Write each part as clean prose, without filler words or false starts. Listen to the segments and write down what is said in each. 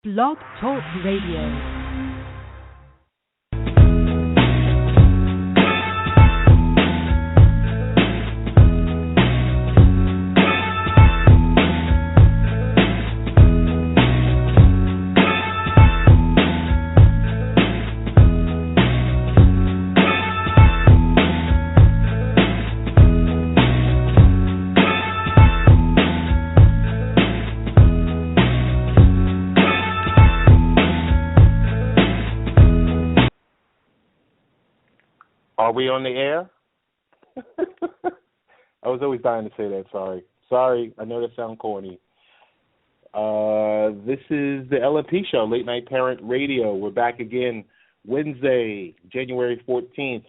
Blog Talk Radio. Are we on the air? I was always dying to say that. Sorry. I know that sounds corny. This is the LMP show, Late Night Parent Radio. We're back again Wednesday, January 14th.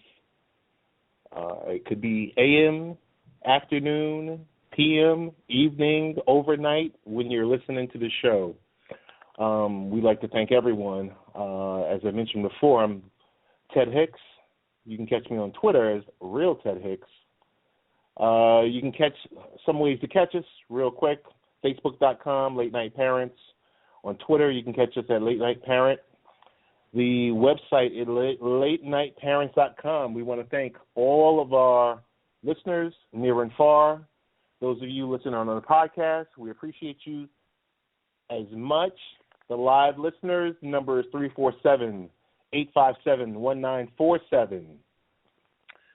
It could be AM, afternoon, PM, evening, overnight when you're listening to the show. We'd like to thank everyone. As I mentioned before, I'm Ted Hicks. You can catch me on Twitter as Real Ted Hicks. You can catch some ways to catch us real quick. Facebook.com, Late Night Parents. On Twitter, you can catch us at Late Night Parent. The website is latenightparents.com. We want to thank all of our listeners, near and far. Those of you listening on the podcast, we appreciate you as much. The live listeners, the number is 347-857-1947.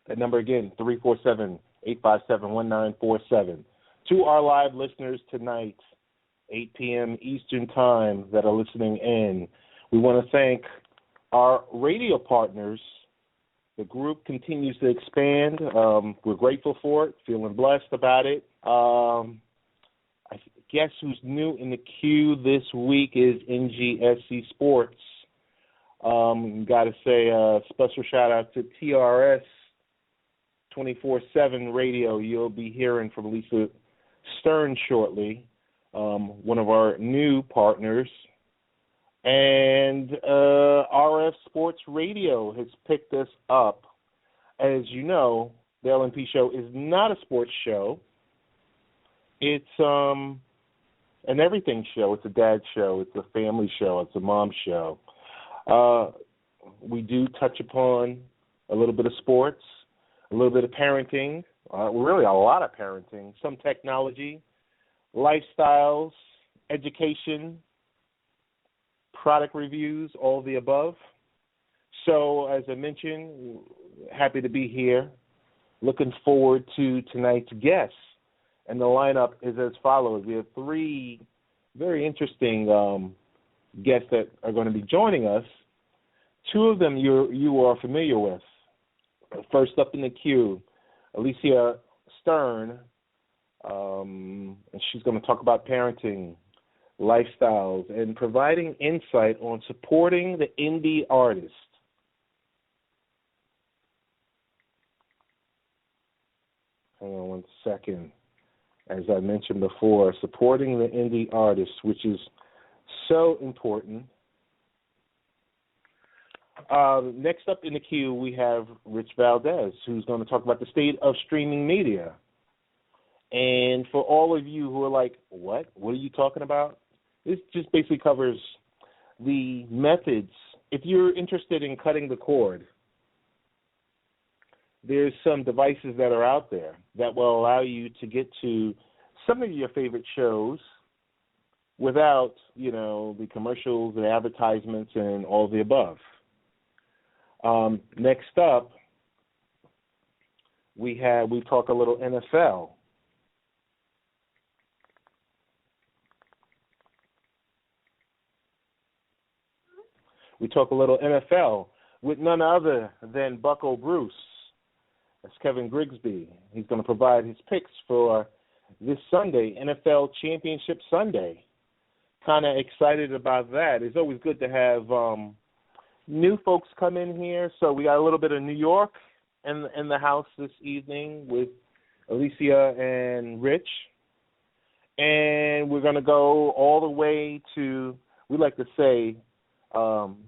That number again, 347-857-1947. To our live listeners tonight, 8 p.m. Eastern Time that are listening in, we want to thank our radio partners. The group continues to expand. We're grateful for it, feeling blessed about it. I guess who's new in the queue this week is NGSC Sports. Got to say a special shout-out to TRS 24/7 Radio. You'll be hearing from Alysia Stern shortly, one of our new partners. And RF Sports Radio has picked us up. As you know, the LNP show is not a sports show. It's an everything show. It's a dad show. It's a family show. It's a mom show. We do touch upon a little bit of sports, a little bit of parenting, really a lot of parenting, some technology, lifestyles, education, product reviews, all of the above. So, as I mentioned, happy to be here. Looking forward to tonight's guests. And the lineup is as follows. We have three very interesting guests that are going to be joining us. Two of them you are familiar with. First up in the queue, Alysia Stern, and she's going to talk about parenting, lifestyles, and providing insight on supporting the indie artist. Hang on one second. As I mentioned before, supporting the indie artist, which is so important. Next up in the queue, we have Rich Valdez, who's going to talk about the state of streaming media. And for all of you who are like, what? What are you talking about? This just basically covers the methods. If you're interested in cutting the cord, there's some devices that are out there that will allow you to get to some of your favorite shows without, the commercials, the advertisements, and all the above. Next up, we talk a little NFL. We talk a little NFL with none other than Bucko Bruce. That's Kevin Grigsby. He's going to provide his picks for this Sunday, NFL Championship Sunday. Kind of excited about that. It's always good to have new folks come in here. So we got a little bit of New York in the house this evening with Alysia and Rich. And we're going to go all the way to, we like to say,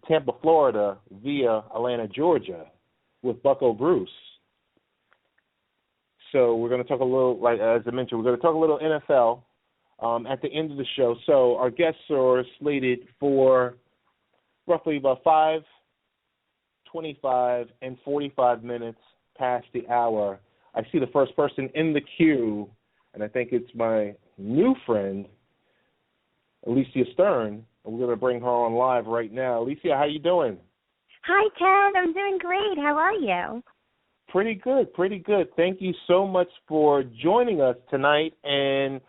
Tampa, Florida via Atlanta, Georgia with Bucko Bruce. So we're going to talk a little, like as I mentioned, we're going to talk a little NFL. at the end of the show. So our guests are slated for roughly about 5, 25, and 45 minutes past the hour. I see the first person in the queue, and I think it's my new friend, Alysia Stern. And we're going to bring her on live right now. Alysia, how you doing? Hi, Ted. I'm doing great. How are you? Pretty good, pretty good. Thank you so much for joining us tonight and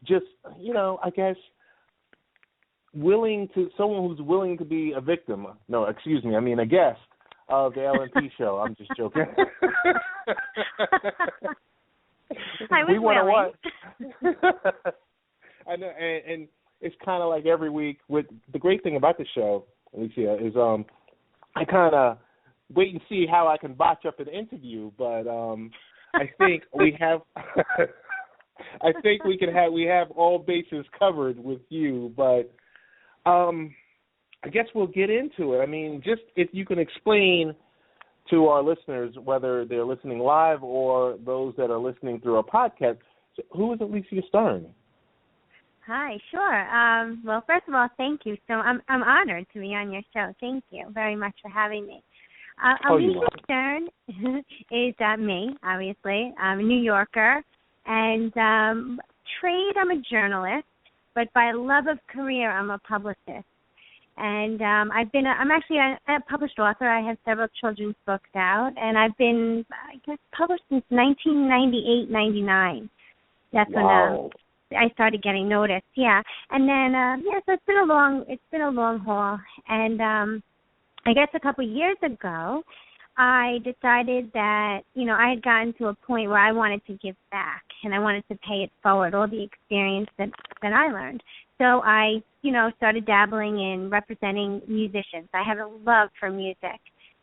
just, I guess, someone who's willing to be a victim. No, excuse me, a guest of the LNP show. I'm just joking. I was willing. I know, and it's kind of like every week. With the great thing about the show, Alysia, is I kind of wait and see how I can botch up an interview, but I think we have. I think we have all bases covered with you, but I guess we'll get into it. Just if you can explain to our listeners, whether they're listening live or those that are listening through a podcast, who is Alysia Stern? Hi, sure. Well, first of all, thank you. So I'm honored to be on your show. Thank you very much for having me. Alysia Stern is me, obviously. I'm a New Yorker, and trade, I'm a journalist, but by love of career, I'm a publicist. And I'm actually a published author. I have several children's books out, and I've been, published since 1998-99. That's wow. when I started getting noticed. Yeah, and then so it's been a long haul. And I guess a couple of years ago, I decided that I had gotten to a point where I wanted to give back, and I wanted to pay it forward, all the experience that I learned. So I, started dabbling in representing musicians. I have a love for music,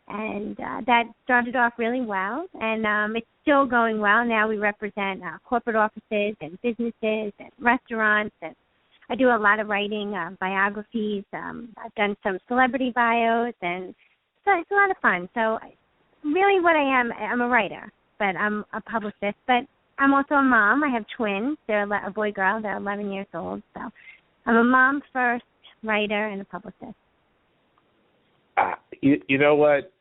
and that started off really well, and it's still going well. Now we represent corporate offices and businesses and restaurants, and I do a lot of writing, biographies. I've done some celebrity bios, and so it's a lot of fun. So really what I am, I'm a writer, but I'm a publicist, but I'm also a mom. I have twins. They're a boy, girl. They're 11 years old, so I'm a mom first, writer, and a publicist. You know what?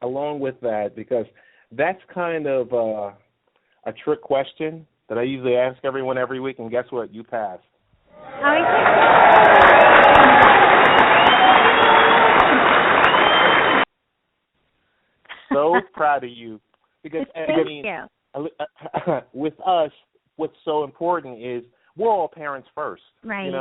Along with that, because that's kind of a trick question that I usually ask everyone every week, and guess what? You passed. So proud of you. Because, Thank you. With us, what's so important is we're all parents first. Right.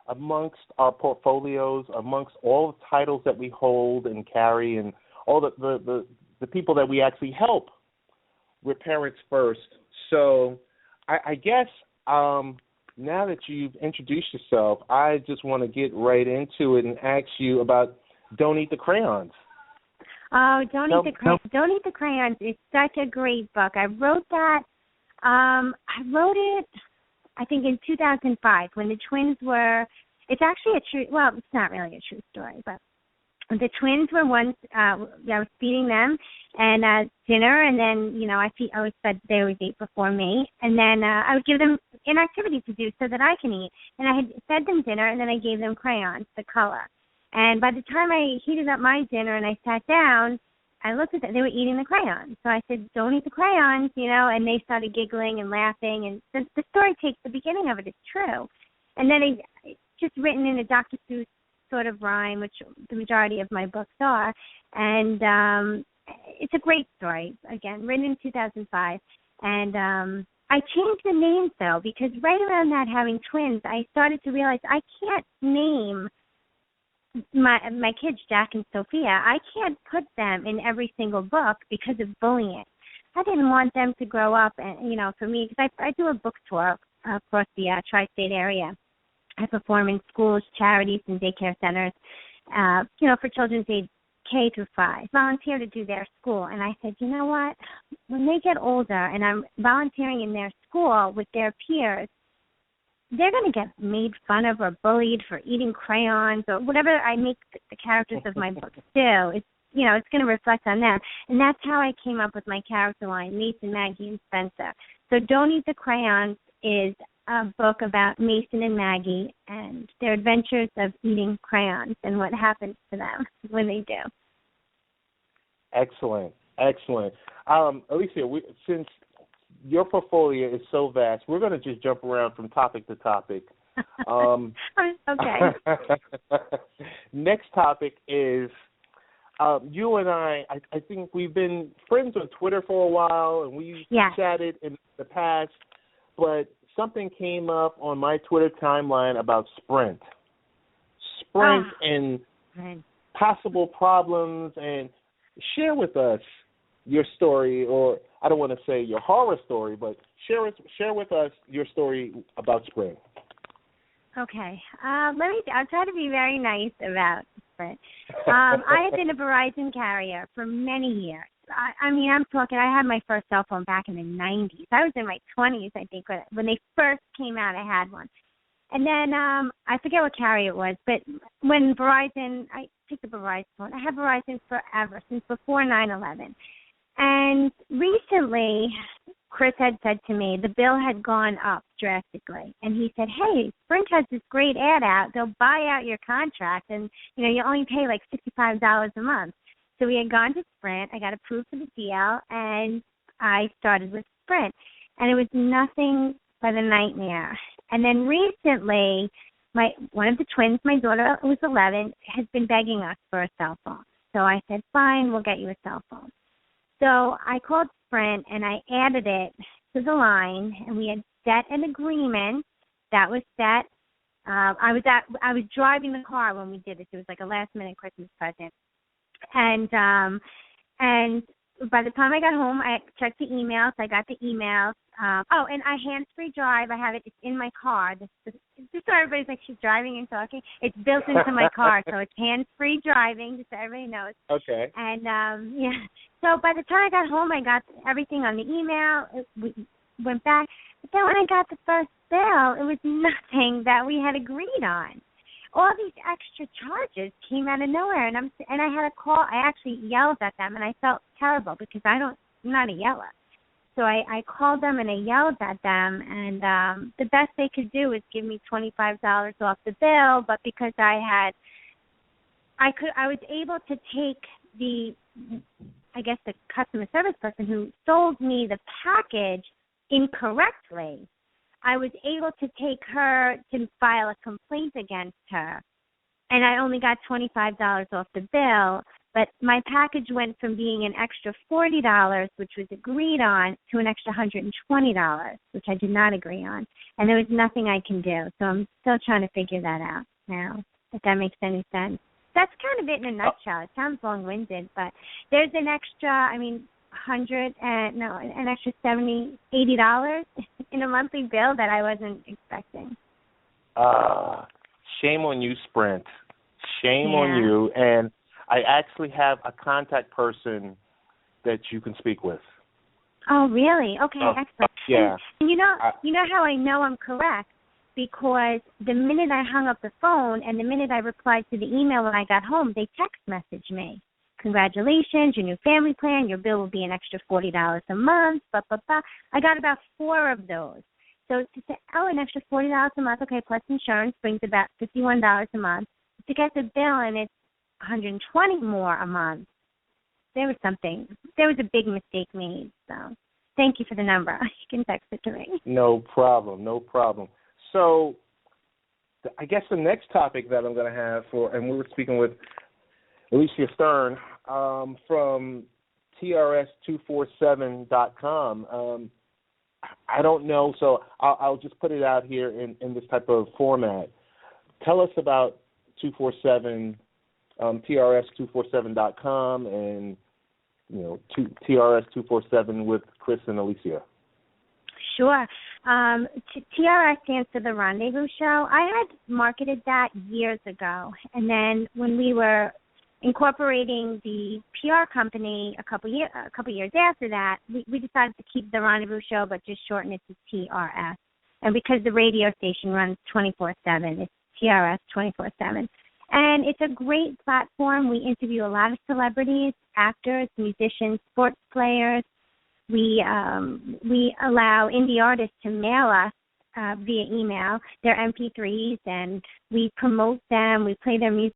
Amongst our portfolios, amongst all the titles that we hold and carry, and all the people that we actually help, we're parents first. So I guess now that you've introduced yourself, I just want to get right into it and ask you about Don't Eat the Crayons. Oh, Don't Eat the Crayons is such a great book. I wrote that. I wrote it, I think, in 2005 when the twins were. It's actually it's not really a true story, but the twins were once. I was feeding them and dinner, and then I always fed. They always ate before me, and then I would give them an activity to do so that I can eat. And I had fed them dinner, and then I gave them crayons to color. And by the time I heated up my dinner and I sat down, I looked at them. They were eating the crayons. So I said, "Don't eat the crayons," and they started giggling and laughing. And the story takes, the beginning of it is true. And then it's just written in a Dr. Seuss sort of rhyme, which the majority of my books are. And it's a great story, again, written in 2005. And I changed the name, though, because right around that, having twins, I started to realize I can't name my kids, Jack and Sophia. I can't put them in every single book because of bullying. I didn't want them to grow up, and for me, because I do a book tour across the tri-state area. I perform in schools, charities, and daycare centers, for children's age K through 5, volunteer to do their school. And I said, you know what? When they get older and I'm volunteering in their school with their peers, they're going to get made fun of or bullied for eating crayons or whatever I make the characters of my books do. It's going to reflect on them. And that's how I came up with my character line, Mason, Maggie, and Spencer. So Don't Eat the Crayons is a book about Mason and Maggie and their adventures of eating crayons and what happens to them when they do. Excellent. Alysia, since your portfolio is so vast, we're going to just jump around from topic to topic. Okay. Next topic is you and I think we've been friends on Twitter for a while, and we chatted in the past, but something came up on my Twitter timeline about Sprint and possible problems, and share with us your story, or I don't want to say your horror story, but share with us your story about Sprint. Okay. I'll try to be very nice about Sprint. I had been a Verizon carrier for many years. I had my first cell phone back in the 90s. I was in my 20s, I think, when they first came out, I had one. And then I forget what carrier it was, but when Verizon, I picked up a Verizon phone. I had Verizon forever, since before 9/11. And recently, Chris had said to me the bill had gone up drastically. And he said, hey, Sprint has this great ad out. They'll buy out your contract, and, you only pay like $65 a month. So we had gone to Sprint. I got approved for the deal, and I started with Sprint. And it was nothing but a nightmare. And then recently, one of the twins, my daughter who's 11, has been begging us for a cell phone. So I said, fine, we'll get you a cell phone. So I called Sprint, and I added it to the line, and we had set an agreement that was set. I was driving the car when we did this. It was like a last-minute Christmas present. And by the time I got home, I checked the emails. I got the emails. And I hands-free drive. I have it. It's in my car. Just so everybody's like, she's driving and talking. It's built into my car, so it's hands-free driving, just so everybody knows. Okay. And, so by the time I got home, I got everything on the email. We went back. But then when I got the first bill, it was nothing that we had agreed on. All these extra charges came out of nowhere, and I had a call. I actually yelled at them, and I felt terrible because I'm not a yeller. So I called them and I yelled at them, and the best they could do was give me $25 off the bill. But because I was able to take the customer service person who sold me the package incorrectly, I was able to take her to file a complaint against her, and I only got $25 off the bill, but my package went from being an extra $40, which was agreed on, to an extra $120, which I did not agree on, and there was nothing I can do, so I'm still trying to figure that out now, if that makes any sense. That's kind of it in a nutshell. It sounds long-winded, but there's an extra, an extra $70, $80 in a monthly bill that I wasn't expecting. Shame on you, Sprint. Shame on you. And I actually have a contact person that you can speak with. Oh, really? Okay, excellent. Yeah. And you know how I know I'm correct? Because the minute I hung up the phone and the minute I replied to the email when I got home, they text messaged me. Congratulations, your new family plan, your bill will be an extra $40 a month, blah, blah, blah. I got about 4 of those. So to say, an extra $40 a month, okay, plus insurance brings about $51 a month. To get the bill and it's $120 more a month, there was a big mistake made. So thank you for the number. You can text it to me. No problem. So I guess the next topic that I'm going to have and we were speaking with Alysia Stern from TRS247.com. I don't know, so I'll just put it out here in this type of format. Tell us about 247, TRS247.com, and TRS247 with Chris and Alysia. Sure. TRS stands for the Rendezvous Show. I had marketed that years ago, and then when we were incorporating the PR company a couple years after that, we decided to keep the Rendezvous Show but just shorten it to TRS. And because the radio station runs 24/7, it's TRS 24/7. And it's a great platform. We interview a lot of celebrities, actors, musicians, sports players. We allow indie artists to mail us via email their MP3s, and we promote them. We play their music